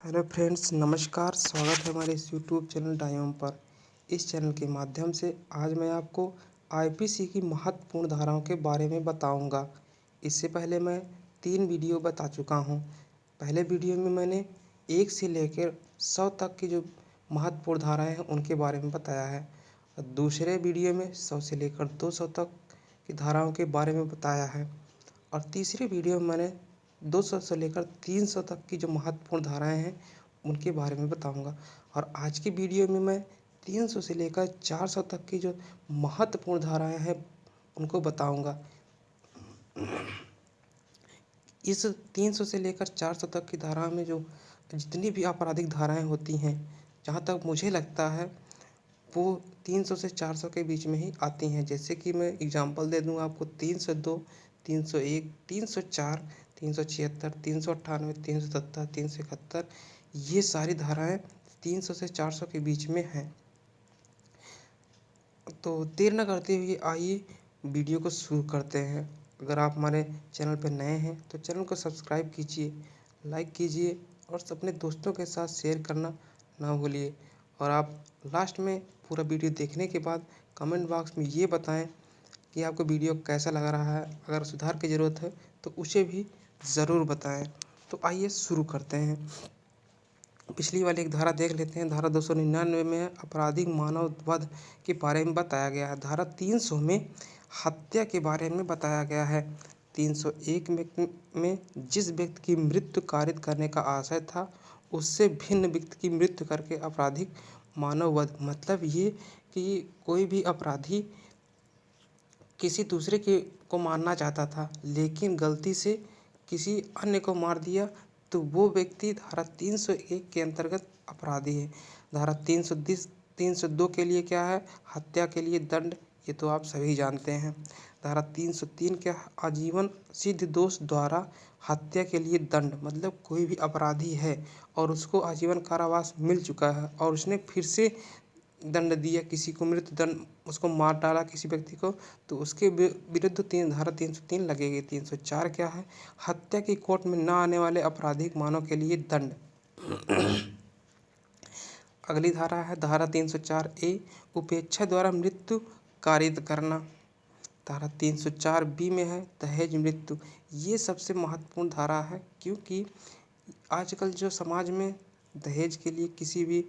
Hello friends, नमस्कार। स्वागत है हमारे इस यूट्यूब चैनल टाइम पर। इस चैनल के माध्यम से आज मैं आपको आईपीसी की महत्वपूर्ण धाराओं के बारे में बताऊंगा। इससे पहले मैं 3 वीडियो बता चुका हूं। पहले वीडियो में मैंने 1 से लेकर 100 तक की जो महत्वपूर्ण धाराएं हैं उनके बारे में बताया है, और दूसरे वीडियो में 100 से लेकर 200 तक की धाराओं के बारे में बताया है, और तीसरे वीडियो में मैंने 200 से लेकर 300 तक की जो महत्वपूर्ण धाराएं हैं उनके बारे में बताऊंगा। और आज की वीडियो में मैं 300 से लेकर 400 तक की जो महत्वपूर्ण धाराएं हैं उनको बताऊंगा। इस 300 से लेकर 400 तक की धाराओं में जो जितनी भी आपराधिक धाराएं होती हैं, जहाँ तक मुझे लगता है वो 300 से 400 के बीच में ही आती हैं। जैसे कि मैं एग्जांपल दे दूं आपको, 302, 301, 304, 376, 398, 370, 371, ये सारी धाराएं 300 से 400 के बीच में हैं। तो देर न करते हुए आइए वीडियो को शुरू करते हैं। अगर आप हमारे चैनल पर नए हैं तो चैनल को सब्सक्राइब कीजिए, लाइक कीजिए और अपने दोस्तों के साथ शेयर करना ना भूलिए। और आप लास्ट में पूरा वीडियो देखने के बाद कमेंट बॉक्स में ये बताएं कि आपको वीडियो कैसा लग रहा है। अगर सुधार की ज़रूरत है तो उसे भी ज़रूर बताएं। तो आइए शुरू करते हैं। पिछली वाली एक धारा देख लेते हैं। धारा 299 में आपराधिक मानव वध के बारे में बताया गया है। धारा 300 में हत्या के बारे में बताया गया है। 301 में जिस व्यक्ति की मृत्यु कारित करने का आशय था उससे भिन्न व्यक्ति की मृत्यु करके आपराधिक मानव वध, मतलब ये कि कोई भी अपराधी किसी दूसरे के को मारना चाहता था लेकिन गलती से किसी अन्य को मार दिया, तो वो व्यक्ति धारा 301 के अंतर्गत अपराधी है। धारा 302 के लिए क्या है? हत्या के लिए दंड, ये तो आप सभी जानते हैं। धारा 303 क्या? आजीवन सिद्ध दोष द्वारा हत्या के लिए दंड, मतलब कोई भी अपराधी है और उसको आजीवन कारावास मिल चुका है और उसने फिर से दंड दिया, किसी को मृत्यु दंड, उसको मार डाला किसी व्यक्ति को, तो उसके विरुद्ध धारा 303 लगेगी। 304 क्या है? हत्या की कोर्ट में न आने वाले आपराधिक मानव के लिए दंड। अगली धारा है धारा 304 ए, उपेक्षा द्वारा मृत्यु कारित करना। धारा 304 बी में है दहेज मृत्यु। ये सबसे महत्वपूर्ण धारा है, क्योंकि आजकल जो समाज में दहेज के लिए किसी भी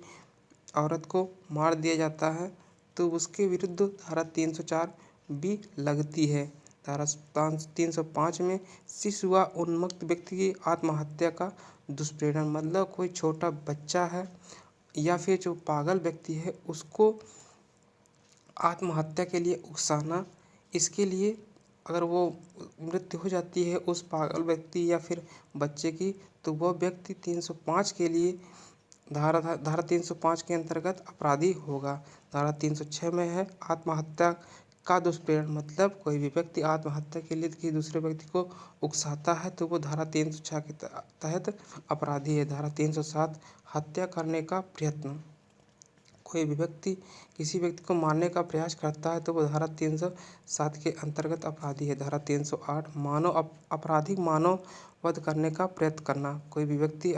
औरत को मार दिया जाता है तो उसके विरुद्ध धारा 304 भी लगती है। धारा 305 में शिशु व उन्मत्त व्यक्ति की आत्महत्या का दुष्प्रेरण, मतलब कोई छोटा बच्चा है या फिर जो पागल व्यक्ति है उसको आत्महत्या के लिए उकसाना। इसके लिए अगर वो मृत्यु हो जाती है उस पागल व्यक्ति या फिर बच्चे की, तो वह व्यक्ति 305 के लिए धारा 305 के अंतर्गत अपराधी होगा। धारा 306 में है आत्महत्या का दुष्प्रेरण, मतलब कोई भी व्यक्ति आत्महत्या के लिए किसी दूसरे व्यक्ति को उकसाता है तो वो धारा 306 के तहत अपराधी है। धारा 307 हत्या करने का प्रयत्न, कोई भी व्यक्ति किसी व्यक्ति को मारने का प्रयास करता है तो वो धारा 307 के अंतर्गत अपराधी है। धारा 308 आपराधिक मानव वध करने का प्रयत्न करना, कोई भी व्यक्ति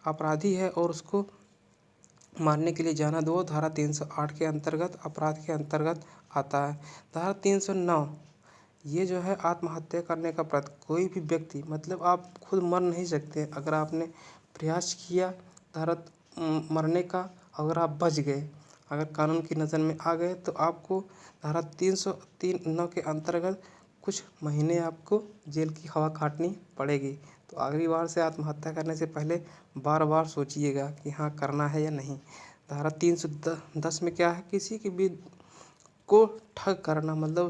अपराधी है और उसको मारने के लिए जाना, दो धारा 308 के अंतर्गत अपराध के अंतर्गत आता है। धारा 309 ये जो है आत्महत्या करने का प्रयत्न, कोई भी व्यक्ति, मतलब आप खुद मर नहीं सकते, अगर आपने प्रयास किया धारा मरने का, अगर आप बच गए, अगर कानून की नज़र में आ गए तो आपको धारा 303(9) के अंतर्गत कुछ महीने आपको जेल की हवा काटनी पड़ेगी। तो अगली बार से आत्महत्या करने से पहले बार बार सोचिएगा कि हाँ करना है या नहीं। धारा 310 में क्या है? किसी की भी को ठग करना, मतलब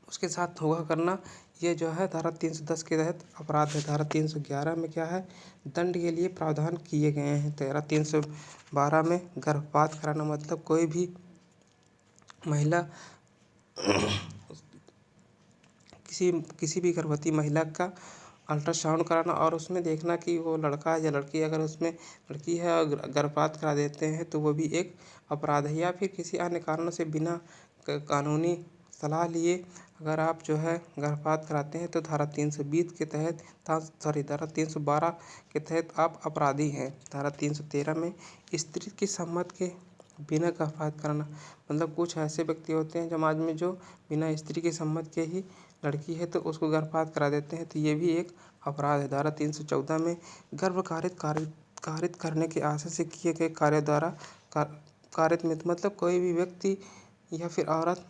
उसके साथ धोखा करना, ये जो है धारा 310 के तहत अपराध है। धारा 311 में क्या है? दंड के लिए प्रावधान किए गए हैं। धारा 312 में गर्भपात कराना, मतलब कोई भी महिला किसी भी गर्भवती महिला का अल्ट्रासाउंड कराना और उसमें देखना कि वो लड़का है या लड़की। अगर उसमें लड़की है और गर्भपात करा देते हैं तो वो भी एक अपराध है। या फिर किसी अन्य कारणों से बिना कानूनी सलाह लिए अगर आप जो है गर्भपात कराते हैं तो धारा 320 के तहत धारा 312 के तहत आप अपराधी हैं। धारा 313 में स्त्री की सम्मत के बिना गर्भपात कराना, मतलब कुछ ऐसे व्यक्ति होते हैं समाज में जो बिना स्त्री की सम्मत के ही लड़की है तो उसको गर्भपात करा देते हैं, तो ये भी एक अपराध है। धारा 314 में गर्भ कारित करने के आशय से किए गए कार्य द्वारा कारित में, मतलब कोई भी व्यक्ति या फिर औरत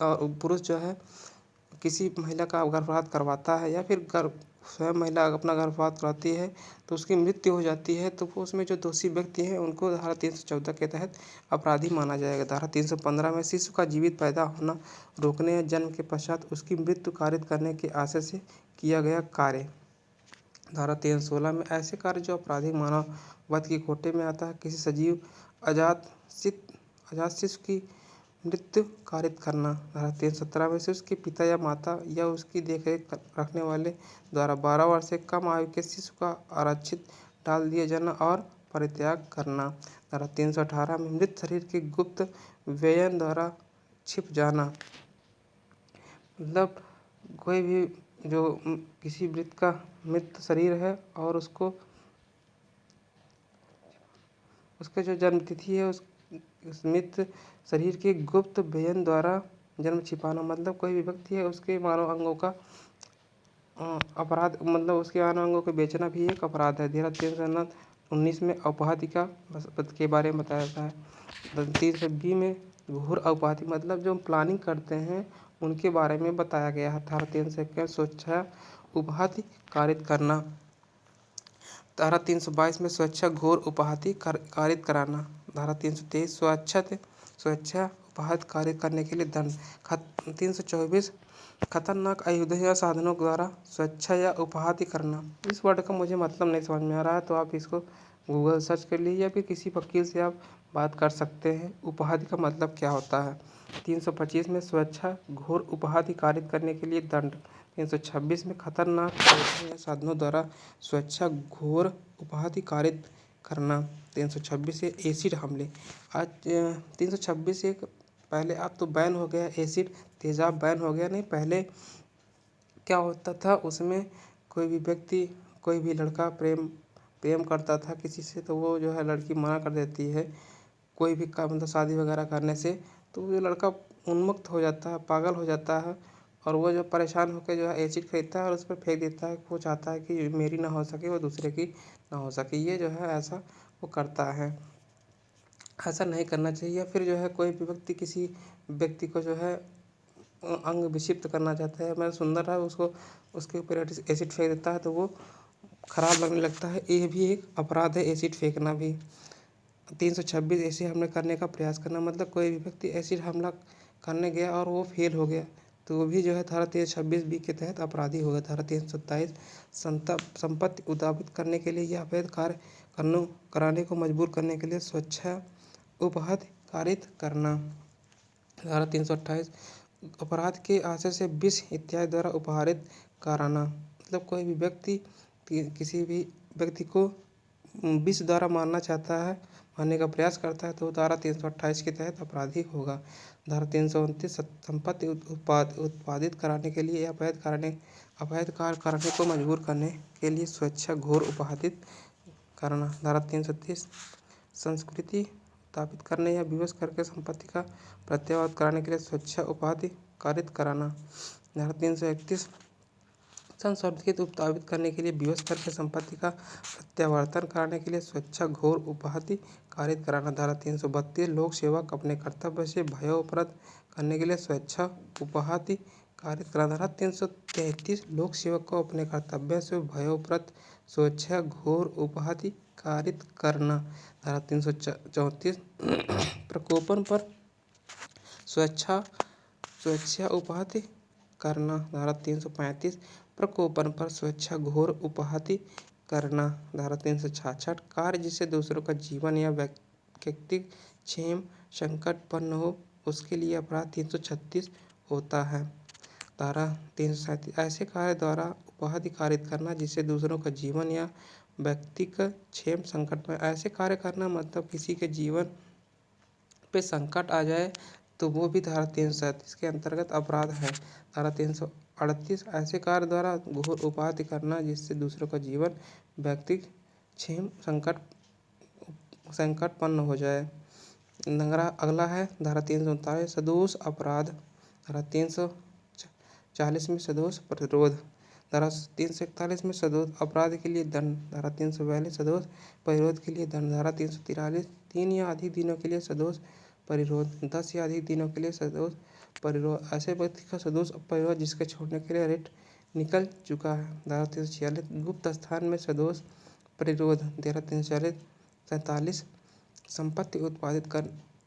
पुरुष जो है किसी महिला का गर्भपात करवाता है या फिर स्वयं महिला अपना गर्भपात कराती है तो उसकी मृत्यु हो जाती है, तो वो उसमें जो दोषी व्यक्ति हैं उनको धारा 314 के तहत अपराधी माना जाएगा। धारा 315 में शिशु का जीवित पैदा होना रोकने या जन्म के पश्चात उसकी मृत्यु कारित करने के आशय से किया गया कार्य। धारा 316 में ऐसे कार्य जो आपराधिक मानव वध की कोटि में आता है, किसी सजीव अजात शिशु की मृत्यु कारित करना। धारा 317 में से उसके पिता या माता या उसकी देखरेख रखने वाले द्वारा 12 वर्ष से कम आयु के शिशु का आरक्षित डाल दिए जाना और परित्याग करना। धारा 318 में मृत शरीर के गुप्त व्ययन द्वारा छिप जाना, मतलब कोई भी जो किसी मृत शरीर है और उसके जो जन्म तिथि है उस मृत शरीर के गुप्त व्ययन द्वारा जन्म छिपाना, मतलब कोई भी व्यक्ति है उसके मानव अंगों का अपराध, मतलब उसके मानव अंगों को बेचना भी एक अपराध है। धारा 319 में औपाधिका के बारे में बताया जाता है। 320 में घोर औपाधि, मतलब जो प्लानिंग करते हैं उनके बारे में बताया गया है। धारा 321 स्वेच्छा उपाधि कारित करना। धारा 322 में स्वेच्छा घोर उपाधि कारित कराना। धारा 323 स्वेच्छा उपाधि कारित करने के लिए दंड। 324 खतरनाक आयुधों या साधनों द्वारा स्वेच्छा या उपाधि करना। इस वर्ड का मुझे मतलब नहीं समझ में आ रहा है तो आप इसको गूगल सर्च कर लीजिए या फिर किसी वकील से आप बात कर सकते हैं उपाधि का मतलब क्या होता है। 325 में स्वेच्छा घोर उपाधि कारित करने के लिए दंड। 326 में खतरनाक आयुधों या साधनों द्वारा स्वेच्छा घोर उपाधि कारित करना। 326 से एसिड हमले। आज 326 एक पहले अब तो बैन हो गया एसिड तेजाब बैन हो गया, नहीं पहले क्या होता था उसमें कोई भी व्यक्ति कोई भी लड़का प्रेम करता था किसी से तो वो जो है लड़की मना कर देती है कोई भी काम, मतलब शादी वगैरह करने से, तो वो लड़का उन्मत्त हो जाता है, पागल हो जाता है और वो जो परेशान होकर जो है एसिड खरीदता है और उस पर फेंक देता है। वो चाहता है कि मेरी ना हो सके वो दूसरे की ना हो सके, ये जो है ऐसा वो करता है। ऐसा नहीं करना चाहिए। या फिर जो है कोई भी व्यक्ति किसी व्यक्ति को जो है अंग विक्षिप्त करना चाहता है, मतलब सुंदर है उसको उसके ऊपर एसिड फेंक देता है तो वो खराब लगने लगता है, ये भी एक अपराध है एसिड फेंकना भी। 326 एसिड हमले करने का प्रयास करना, मतलब कोई भी व्यक्ति एसिड हमला करने गया और वो फेल हो गया तो वो भी जो है धारा 326 बी के तहत अपराधी होगा। धारा 327 संपत्ति उद्यापित करने के लिए या अवैध कार्य कराने को मजबूर करने के लिए स्वेच्छा उपाधि कारित करना। धारा 328 अपराध के आशय से विष इत्यादि द्वारा उपहारित कराना, मतलब कोई भी व्यक्ति किसी भी व्यक्ति को विष द्वारा मारना चाहता है, मारने का प्रयास करता है तो धारा 328 के तहत अपराधी होगा। धारा 329 संपत्ति उत्पादित कराने के लिए या अवैध कार्य कराने को मजबूर करने के लिए स्वेच्छा घोर उपादित करना। धारा 330 संस्कृति स्थापित करने या विवश करके संपत्ति का प्रत्यावर्तन कराने के लिए स्वेच्छा उपाधि कारित कराना। धारा 331 संशोधित उत्पादित करने के लिए विवश करके संपत्ति का प्रत्यावर्तन कराने के लिए स्वेच्छा घोर उपाधि कारित कराना। धारा 332 लोक सेवक अपने कर्तव्य से भयोपरत करने के लिए स्वेच्छा उपाधि कारित कराना। धारा 333 लोक सेवक को अपने कर्तव्य से भयोपरत स्वेच्छा घोर उपाधि कारित करना। धारा 334 प्रकोपन पर स्वेच्छा उपाधि करना। धारा 335 प्रकोपन पर स्वेच्छा घोर उपाधि करना। धारा 366 कार्य जिससे दूसरों का जीवन या व्यक्तिगत क्षेम संकटपन्न हो उसके लिए अपराध 336 होता है। धारा 337 ऐसे कार्य द्वारा उपाधि कारित करना जिससे दूसरों का जीवन या व्यक्तिगत क्षेम संकट में, ऐसे कार्य करना मतलब किसी के जीवन पे संकट आ जाए तो वो भी धारा 337 के अंतर्गत अपराध है। धारा 338 ऐसे कार्य द्वारा घोर उपाधि करना जिससे दूसरों का जीवन व्यक्ति क्षेम संकटपन्न हो जाए। अगला है धारा 339 सदोष अपराध। धारा 340 में सदोष प्रतिरोध। धारा 341 में सदोष अपराध के लिए दंड। धारा 342 सदोष प्रतिरोध के लिए दंड। धारा 343 3 या अधिक दिनों के लिए सदोष परिरोध। 10 या अधिक दिनों के लिए सदोष परिरोध। ऐसे व्यक्ति का सदोष परिरोध जिसके छोड़ने के लिए रेट निकल चुका है। धारा 346 गुप्त स्थान में सदोष परिरोध। धारा 347 संपत्ति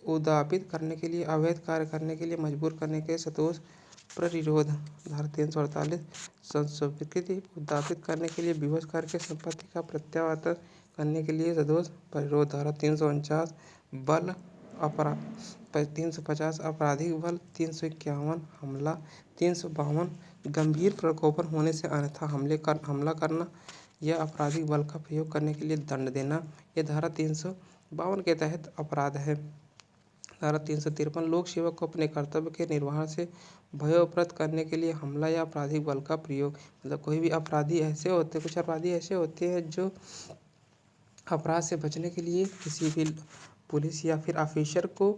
उद्यापित करने के लिए अवैध कार्य करने के लिए मजबूर करने के लिए सदोष प्रतिरोध। धारा 348 संस्कृति उद्यापित करने के लिए विवश करके संपत्ति का प्रत्यावर्तन करने के लिए सदोष परिरोध। धारा 349 बल अपराध। 350 आपराधिक बल। 351 हमला। 352 गंभीर प्रकोपन होने से अन्यथा हमला करना या आपराधिक बल का प्रयोग करने के लिए दंड देना, यह धारा 352 के तहत अपराध है। धारा 353 लोक सेवक को अपने कर्तव्य के निर्वहन से भयप्रद करने के लिए हमला या आपराधिक बल का प्रयोग। मतलब कोई भी अपराधी ऐसे होते कुछ अपराधी ऐसे होते हैं जो अपराध से बचने के लिए किसी भी पुलिस या फिर ऑफिसर को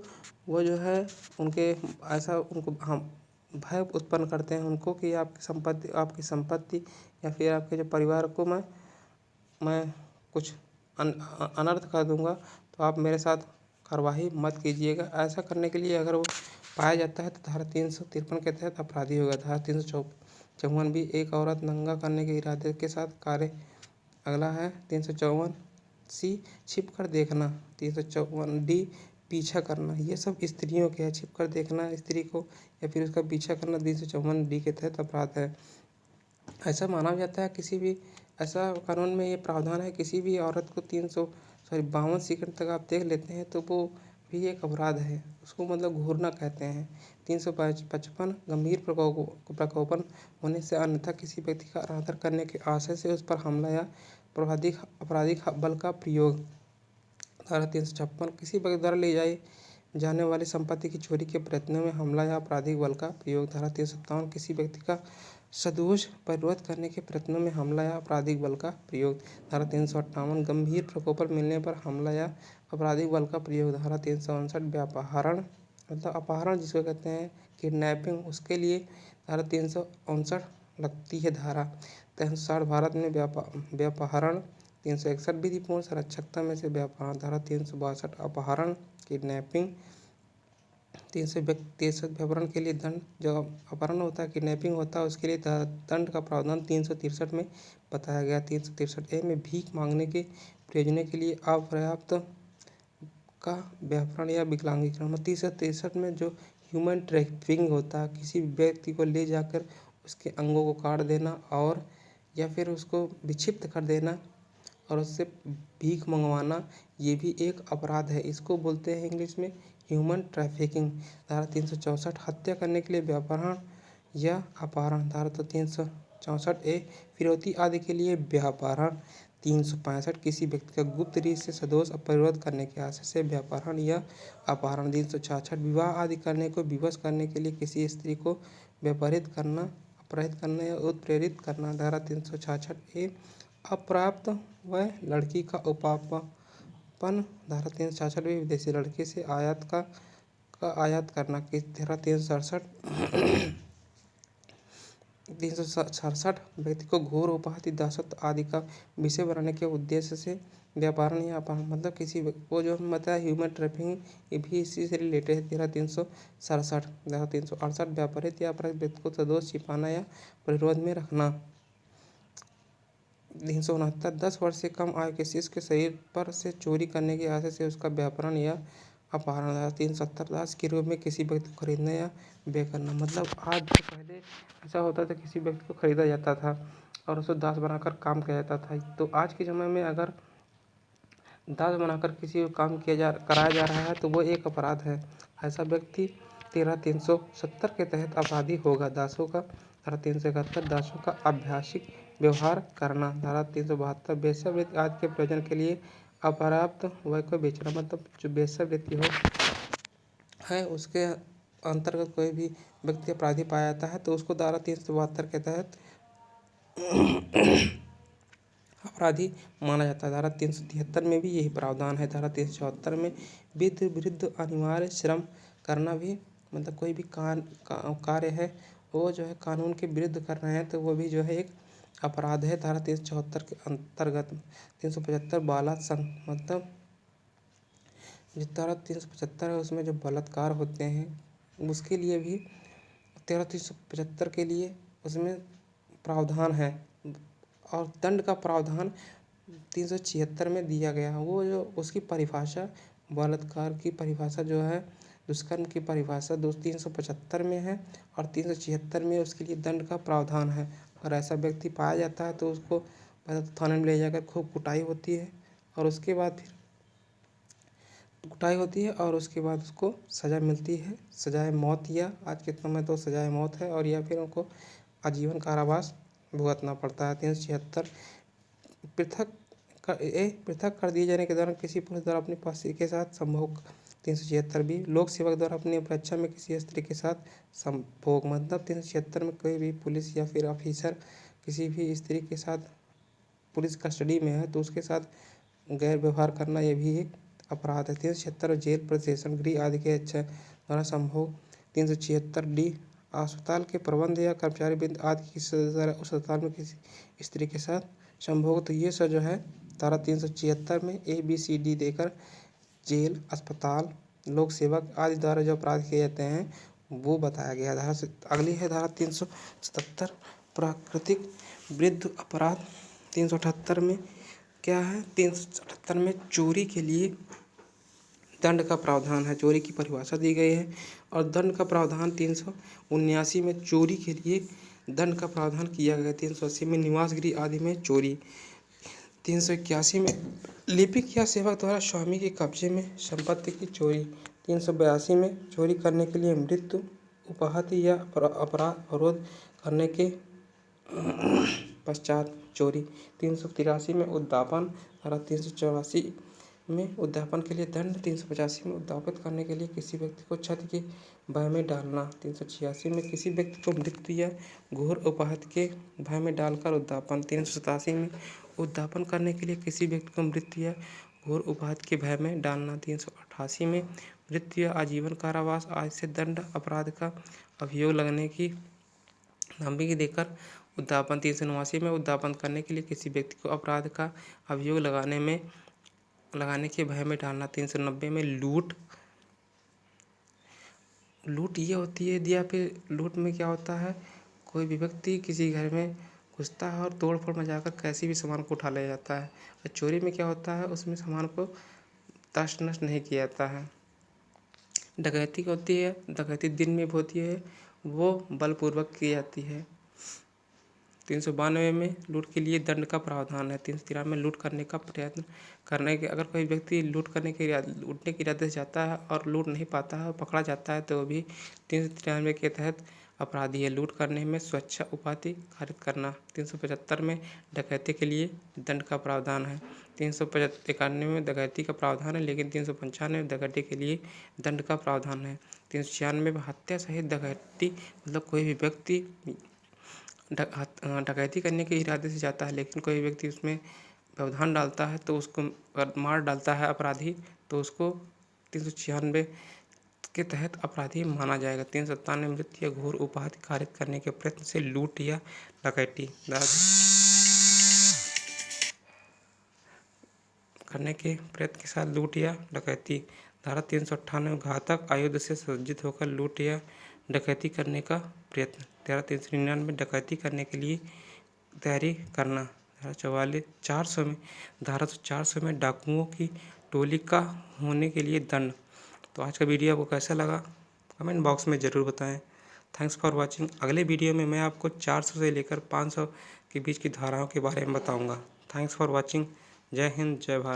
वो जो है उनके ऐसा उनको हम भय उत्पन्न करते हैं उनको कि आपकी संपत्ति या फिर आपके जो परिवार को मैं कुछ अनर्थ कर दूंगा, तो आप मेरे साथ कार्रवाई मत कीजिएगा। ऐसा करने के लिए अगर वो पाया जाता है तो धारा 353 के तहत अपराधी होगा। धारा 354 भी एक औरत नंगा करने के इरादे के साथ कार्य। अगला है 354 सी छिप कर देखना। 354 डी पीछा करना। ये सब स्त्रियों के है। छिप कर देखना स्त्री को या फिर उसका पीछा करना 354 डी के तहत अपराध है। ऐसा माना जाता है ऐसा कानून में ये प्रावधान है किसी भी औरत को 52 सेकंड तक आप देख लेते हैं तो वो भी एक अपराध है, उसको मतलब घूरना कहते हैं। 355 गंभीर प्रकोपन होने से अन्यथा किसी व्यक्ति का अनादर करने के आशय से उस पर हमला या आपराधिक बल का प्रयोग। धारा 356 किसी व्यक्ति द्वारा ले जाने वाली संपत्ति की चोरी के प्रयत्नों में हमला या आपराधिक बल का प्रयोग। धारा 357 किसी व्यक्ति का सदोष परिरोध करने के प्रयत्नों में हमला या आपराधिक बल का प्रयोग। धारा 358 गंभीर प्रकोपन मिलने पर हमला या आपराधिक बल का प्रयोग। धारा 359 व्यापहरण मतलब अपहरण जिसको कहते हैं किडनैपिंग, उसके लिए धारा 359 लगती है। धारा 360 भारत में व्यापहरण। 361 विधिपूर्ण संरक्षकता में से व्यापहरण। धारा 362 अपहरण किडनैपिंग। 363 व्यापहरण के लिए दंड। जब अपहरण होता है किडनैपिंग होता है उसके लिए दंड का प्रावधान 363 में बताया गया। 363 में भीख मांगने के प्रयोजन के लिए अपर्याप्त का व्यापहरण या विकलांगीकरण। 363 में जो ह्यूमन ट्रैफिकिंग होता है किसी व्यक्ति को ले जाकर उसके अंगों को काट देना और या फिर उसको विक्षिप्त कर देना और उससे भीख मंगवाना, ये भी एक अपराध है। इसको बोलते हैं इंग्लिश में ह्यूमन ट्रैफिकिंग। धारा 364 हत्या करने के लिए व्यापहरण या अपहरण। धारा 364 ए फिरौती आदि के लिए व्यापहरण। 365 किसी व्यक्ति का गुप्त रीति से सदोष परिरोध करने के आशय से व्यापहरण या अपहरण। 366 विवाह आदि करने को विवश करने के लिए किसी स्त्री को अपहरित करना या उत्प्रेरित करना। धारा 366 ए अप्राप्त व लड़की का उपापन। धारा 366 में विदेशी लड़के से आयात करना। धारा 367 व्यक्ति को घोर उपाधि दासत्व आदि का विषय बनाने के उद्देश्य से व्यापारण या अपहरण मतलब किसी को जो मतलब ह्यूमन ट्रैफिकिंग ये भी इसी से रिलेटेड है। धारा 367। धारा 368 व्यापारित या अपराधिक व्यक्ति को सदोष छिपाना या प्रतिरोध में रखना। 369 10 वर्ष से कम आयु के शिशु के शरीर पर से चोरी करने के आशय से उसका व्यापहरण या अपहरण। धारा 370 दास के रूप में किसी व्यक्ति को खरीदना या बेच करना मतलब आज से पहले ऐसा होता था किसी व्यक्ति को खरीदा जाता था और उसे दास बनाकर काम किया जाता था। तो आज के समय में अगर दास बनाकर किसी को काम कराया जा रहा है तो वो एक अपराध है। ऐसा व्यक्ति धारा 370 के तहत अपराधी होगा। दासों का धारा 371 दासों का अभ्यासिक व्यवहार करना। धारा 372 वेश्यावृत्ति आदि के प्रयोजन के लिए अपर्याप्त व्यय को बेचना मतलब जो वेश्यावृत्ति हो है उसके अंतर्गत कोई भी व्यक्ति अपराधी पाया जाता है तो उसको धारा 372 के तहत अपराधी माना जाता है। धारा 373 में भी यही प्रावधान है। धारा 374 में विधि विरुद्ध अनिवार्य श्रम करना भी, मतलब कोई भी कार्य है वो जो है कानून के विरुद्ध कर रहे हैं तो वो भी जो है एक अपराध है। धारा 374 के अंतर्गत 375 बाला मतलब जो धारा 375 है उसमें जो बलात्कार होते हैं उसके लिए भी 375 के लिए उसमें प्रावधान है। और दंड का प्रावधान 376 में दिया गया है। वो जो उसकी परिभाषा, बलात्कार की परिभाषा जो है, दुष्कर्म की परिभाषा 375 में है और 376 में उसके लिए दंड का प्रावधान है। अगर ऐसा व्यक्ति पाया जाता है तो उसको पहले तो थाने में ले जाकर खूब कुटाई होती है और उसके बाद फिर कुटाई होती है और उसके बाद उसको सज़ा मिलती है। सजाए मौत, या आज के समय तो सजाए मौत है, और या फिर उनको आजीवन कारावास भुगतना पड़ता है। 376 पृथक कर दिए जाने के दौरान किसी पुरुष द्वारा अपनी पत्नी के साथ संभोग। 376 भी लोक सेवक द्वारा अपनी अपेक्षा में किसी स्त्री के साथ संभोग, मतलब 376 में कोई भी पुलिस या फिर ऑफिसर किसी भी स्त्री के साथ पुलिस कस्टडी में है तो उसके साथ गैर व्यवहार करना ये भी एक अपराध है। 376 जेल, प्रशासन गृह आदि के द्वारा संभोग। 376 अस्पताल के प्रबंध या कर्मचारी वृंद आदि किसी द्वारा उस अस्पताल में किसी स्त्री के साथ संभोग। तो ये सब जो है धारा 376 में ABCD देकर जेल, अस्पताल, लोक सेवक आदि द्वारा जो अपराध किए जाते हैं वो बताया गया। धारा से अगली है धारा 377 प्राकृतिक विरुद्ध अपराध। 378 में क्या है? 378 में चोरी के लिए दंड का प्रावधान है। चोरी की परिभाषा दी गई है और दंड का प्रावधान 379 में चोरी के लिए दंड का प्रावधान किया गया। 380 में निवास गृह आदि में चोरी। 381 में लिपिक या सेवक द्वारा स्वामी के कब्जे में संपत्ति की चोरी। 382 में चोरी करने के लिए मृत्यु, उपहत्या या अपराध अवरोध करने के पश्चात चोरी। 383 में उद्यापन। धारा 384 में उद्यापन के लिए दंड। 385 में उद्यापित करने के लिए किसी व्यक्ति को क्षति के भय में डालना। 386 में किसी व्यक्ति को मृत्यु या घोर उपाहत के भय में डालकर उद्यापन। 387 में उद्यापन करने के लिए किसी व्यक्ति को मृत्यु या घोर उपाहत के भय में डालना। 388 में मृत्यु या आजीवन कारावास आदि से दंड अपराध का अभियोग लगने की धमकी देकर उद्यापन। 389 में उद्यापन करने के लिए किसी व्यक्ति को अपराध का अभियोग लगाने के भय में डालना। 390 में लूट ये होती है, या फिर लूट में क्या होता है, कोई भी व्यक्ति किसी घर में घुसता है और तोड़ फोड़ मचाकर कैसी भी सामान को उठा ले जाता है। और चोरी में क्या होता है, उसमें सामान को तस्त नष्ट नहीं किया जाता है। डकैती होती है, डकैती दिन में होती है, वो बलपूर्वक की जाती है। 392 में लूट के लिए दंड का प्रावधान है। 393 में लूट करने का प्रयत्न करने के, अगर कोई व्यक्ति लूटने के इरादे से जाता है और लूट नहीं पाता है, पकड़ा जाता है तो भी 393 के तहत अपराधी है। लूट करने में स्वेच्छा उपाधि खारिज करना। 375 में डकैती के लिए दंड का प्रावधान है। 391 में डकैती का प्रावधान है, लेकिन 395 में डकैती के लिए दंड का प्रावधान है। 396 में हत्या सहित डकैती, मतलब कोई भी व्यक्ति डकैती करने के इरादे से जाता है लेकिन कोई व्यक्ति उसमें व्यवधान डालता है तो उसको मार डालता है अपराधी, तो उसको 396 के तहत अपराधी माना जाएगा। 397 मृत्यु या घोर उपाहत खारिज करने के प्रयत्न से लूट या डकैती करने के प्रयत्न के साथ लूट या डकैती। धारा 398 घातक आयुध से सज्जित होकर लूट या डकैती करने का प्रयत्न। धारा 399 डकैती करने के लिए तैयारी करना। धारा 400 में डाकुओं की टोली का होने के लिए दंड। तो आज का वीडियो आपको कैसा लगा कमेंट बॉक्स में ज़रूर बताएं। Thanks for watching. अगले वीडियो में मैं आपको 400 से लेकर 500 के बीच की धाराओं के बारे में बताऊंगा। Thanks for watching. जय हिंद, जय भारत।